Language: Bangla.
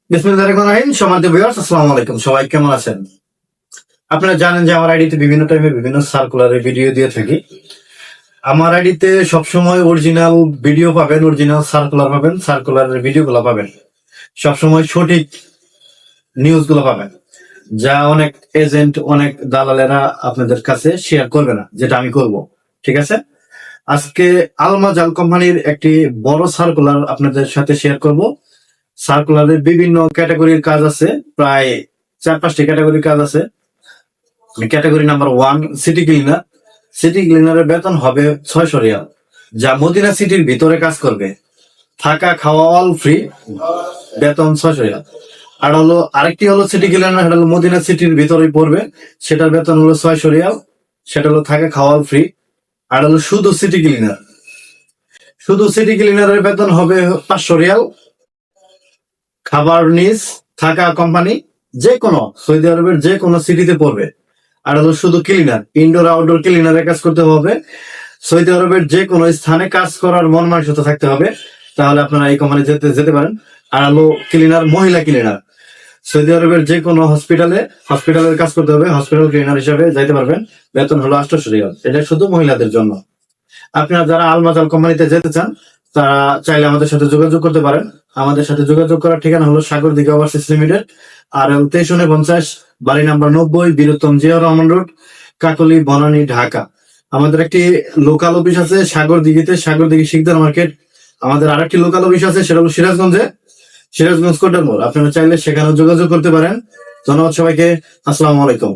বিসমিল্লাহির রহমানির রহিম। সম্মানিত ভিউয়ার্স, আসসালামু আলাইকুম। সবাই কেমন আছেন? আপনারা জানেন যে আমার আইডিতে বিভিন্ন টাইমে বিভিন্ন সার্কুলারের ভিডিও দিয়ে থাকি। আমার আইডিতে সবসময় অরিজিনাল ভিডিও পাবেন, অরিজিনাল সার্কুলার পাবেন, সার্কুলারের ভিডিওগুলো পাবেন, সবসময় সঠিক নিউজগুলো পাবেন, যা অনেক এজেন্ট, অনেক দালালেরা আপনাদের কাছে শেয়ার করবে না, যেটা আমি করব। ঠিক আছে? আজকে আলমাজাল কোম্পানির একটি বড় সার্কুলার আপনাদের সাথে শেয়ার করব। সার্কুলারের বিভিন্ন ক্যাটাগরির কাজ আছে, প্রায় 4-5টি ক্যাটাগরির কাজ আছে। Category number 1 city cleaner. City ক্লিনারের বেতন হবে 600 রিয়াল, যা মদিনা সিটির ভিতরে কাজ করবে, থাকা খাওয়া অল ফ্রি, বেতন 600 রিয়াল। আর হলো আরেকটি হলো সিটি ক্লিনার, সেটা হলো মদিনা সিটির ভিতরেই পড়বে, সেটার বেতন হলো 600 রিয়াল, সেটা হলো থাকা খাওয়া অল ফ্রি। আর হলো শুধু সিটি ক্লিনার, শুধু সিটি ক্লিনারের বেতন হবে 500 রিয়াল, খাবার নিজ, থাকা কোম্পানি, যে কোনো সৌদি আরবের যে কোনো সিটিতে পড়বে। আর হলো শুধু ক্লিনার, ইনডোর আউটডোর ক্লিনারের কাজ করতে হবে, সৌদি আরবের যে কোনো স্থানে কাজ করার মন মানসিকতা থাকতে হবে, তাহলে আপনারা এই কোম্পানি যেতে পারেন। আর হলো ক্লিনার, মহিলা ক্লিনার, সৌদি আরবের যে কোনো হসপিটালের কাজ করতে হবে, হসপিটাল ক্লিনার হিসাবে যাইতে পারবেন, বেতন হলো 800 রিয়াল। এটা শুধু মহিলাদের জন্য। আপনারা যারা আলমাজাল কোম্পানিতে যেতে চান, তারা চাইলে আমাদের সাথে যোগাযোগ করতে পারেন। আমাদের সাথে যোগাযোগ করার ঠিকানা হলো সাগরদিঘি ওভারসিজ লিমিটেড, আর 2349, বাড়ি নাম্বার 90, বীরুত্তম জিয়া রহমান রোড, কাকলি, বনানী, ঢাকা। আমাদের একটি লোকাল অফিস আছে সাগরদিঘিতে, সাগরদিঘি শিকদার মার্কেট। আমাদের আরেকটি লোকাল অফিস আছে, সেটা হলো সিরাজগঞ্জে, সিরাজগঞ্জ কোটার মোড়। আপনারা চাইলে সেখানেও যোগাযোগ করতে পারেন। ধন্যবাদ সবাইকে। আসসালামু আলাইকুম।